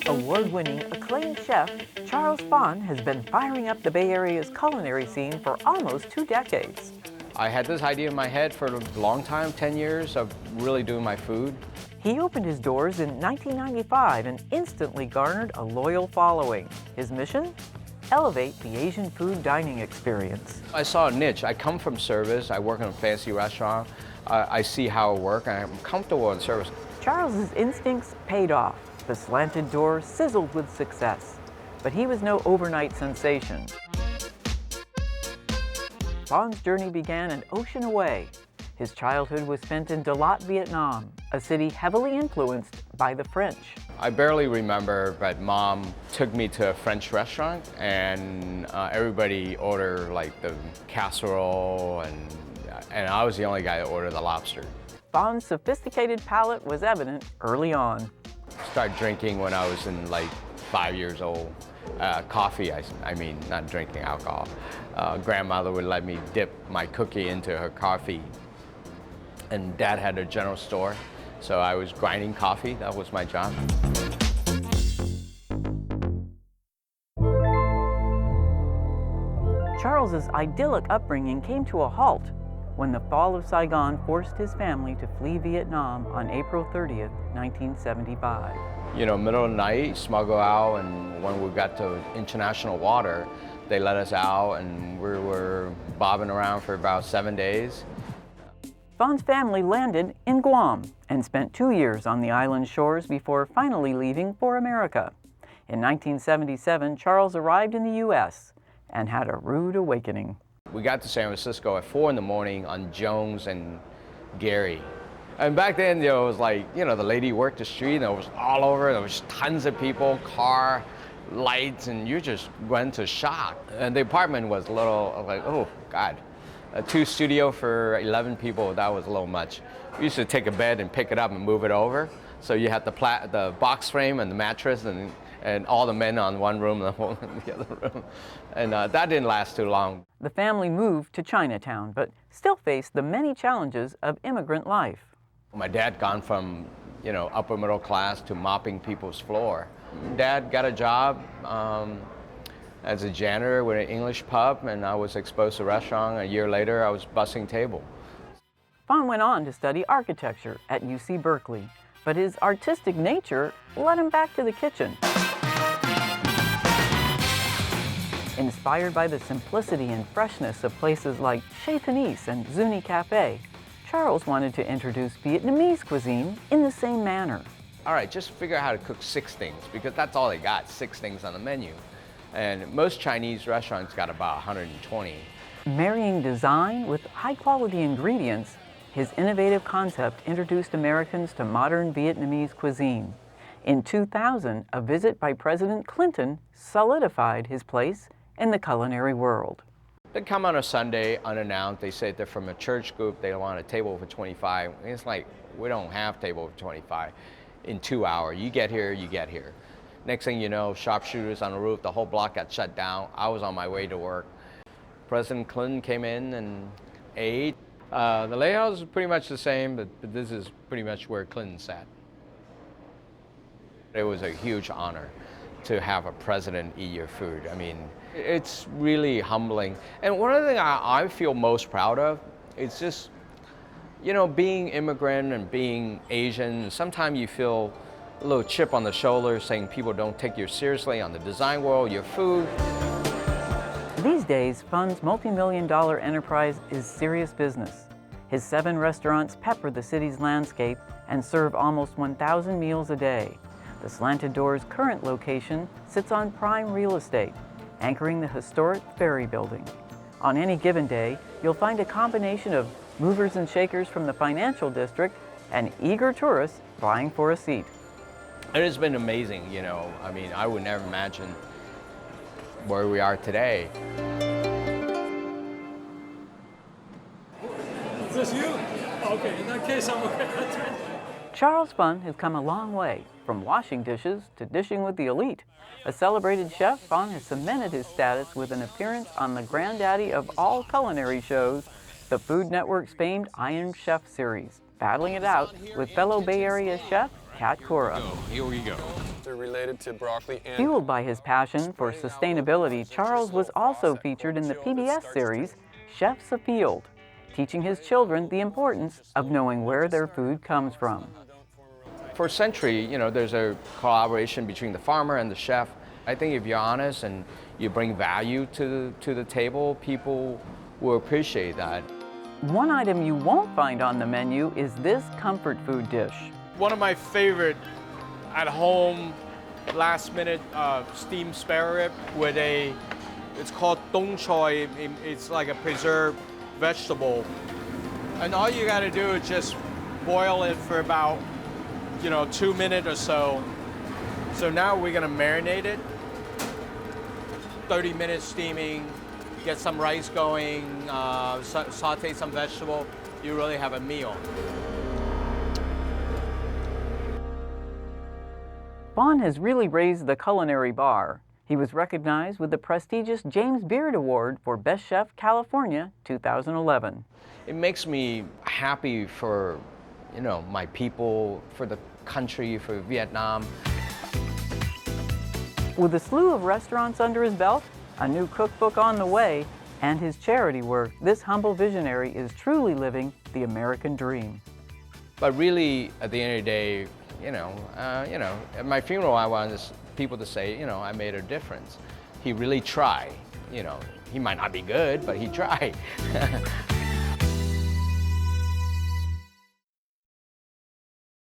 Award-winning, acclaimed chef Charles Phan has been firing up the Bay Area's culinary scene for almost 2 decades. I had this idea in my head for a long time, 10 years of really doing my food. He opened his doors in 1995 and instantly garnered a loyal following. His mission? Elevate the Asian food dining experience. I saw a niche. I come from service. I work in a fancy restaurant. I see how it works, and I'm comfortable in service. Charles's instincts paid off. The slanted door sizzled with success. But he was no overnight sensation. Phan's journey began an ocean away. His childhood was spent in Dalat, Vietnam, a city heavily influenced by the French. I barely remember, but Mom took me to a French restaurant, and everybody ordered like the casserole, and I was the only guy that ordered the lobster. Phan's sophisticated palate was evident early on. Started drinking when I was in like 5 years old. Coffee, I mean, not drinking alcohol. Grandmother would let me dip my cookie into her coffee. And Dad had a general store, so I was grinding coffee. That was my job. Charles's idyllic upbringing came to a halt when the fall of Saigon forced his family to flee Vietnam on April 30th, 1975. You know, middle of the night, smuggle out, and when we got to international water, they let us out, and we were bobbing around for about 7 days. Phan's family landed in Guam and spent 2 years on the island shores before finally leaving for America. In 1977, Charles arrived in the U.S. and had a rude awakening. We got to San Francisco at 4 in the morning on Jones and Gary. And back then, you know, it was like, you know, the lady worked the street, and it was all over. There was tons of people, car, lights, and you just went to shock. And the apartment was a little, like, oh, God. A 2 studio for 11 people, that was a little much. We used to take a bed and pick it up and move it over. So you had the box frame and the mattress and all the men on one room and the whole in the other room. And that didn't last too long. The family moved to Chinatown, but still faced the many challenges of immigrant life. My dad gone from, you know, upper middle class to mopping people's floor. Dad got a job as a janitor with an English pub, and I was exposed to a restaurant. A year later, I was bussing table. Phan went on to study architecture at UC Berkeley, but his artistic nature led him back to the kitchen. Inspired by the simplicity and freshness of places like Chez Panisse and Zuni Cafe, Charles wanted to introduce Vietnamese cuisine in the same manner. All right, just figure out how to cook 6 things, because that's all they got, 6 things on the menu. And most Chinese restaurants got about 120. Marrying design with high-quality ingredients, his innovative concept introduced Americans to modern Vietnamese cuisine. In 2000, a visit by President Clinton solidified his place in the culinary world. They come on a Sunday unannounced. They say they're from a church group. They want a table for 25. And it's like, we don't have table for 25 in 2 hours. You get here, you get here. Next thing you know, sharpshooters on the roof, the whole block got shut down. I was on my way to work. President Clinton came in and ate. The layout is pretty much the same, but this is pretty much where Clinton sat. It was a huge honor to have a president eat your food. I mean, it's really humbling. And one of the things I feel most proud of is just, you know, being immigrant and being Asian, sometimes you feel a little chip on the shoulder saying people don't take you seriously on the design world, your food. These days, Phan's multi-million-dollar enterprise is serious business. His 7 restaurants pepper the city's landscape and serve almost 1,000 meals a day. The Slanted Door's current location sits on prime real estate, anchoring the historic Ferry Building. On any given day, you'll find a combination of movers and shakers from the financial district and eager tourists vying for a seat. It has been amazing, you know. I mean, I would never imagine where we are today. Is this you? Okay, in that case, I'm okay. Charles Phan has come a long way, from washing dishes to dishing with the elite. A celebrated chef, Phan has cemented his status with an appearance on the granddaddy of all culinary shows, the Food Network's famed Iron Chef series. battling it out with fellow Bay Area chef Kat Cora. Here we go. They're related to broccoli and Fueled by his passion for sustainability, Charles was also featured in the PBS series Chefs Afield, teaching his children the importance of knowing where their food comes from. For a century, there's a collaboration between the farmer and the chef. I think if you're honest and you bring value to the table, people will appreciate that. One item you won't find on the menu is this comfort food dish. One of my favorite at home last minute steamed spare rib with it's called dong choy. It's like a preserved vegetable. And all you gotta do is just boil it for about 2 minutes or so. So now we're gonna marinate it. 30 minutes steaming, get some rice going, saute some vegetable. You really have a meal. Phan has really raised the culinary bar. He was recognized with the prestigious James Beard Award for Best Chef California 2011. It makes me happy for, my people, for the country, for Vietnam. With a slew of restaurants under his belt, a new cookbook on the way, and his charity work, this humble visionary is truly living the American dream. But really, at the end of the day, at my funeral, I want people to say, I made a difference. He really tried. He might not be good, but he tried.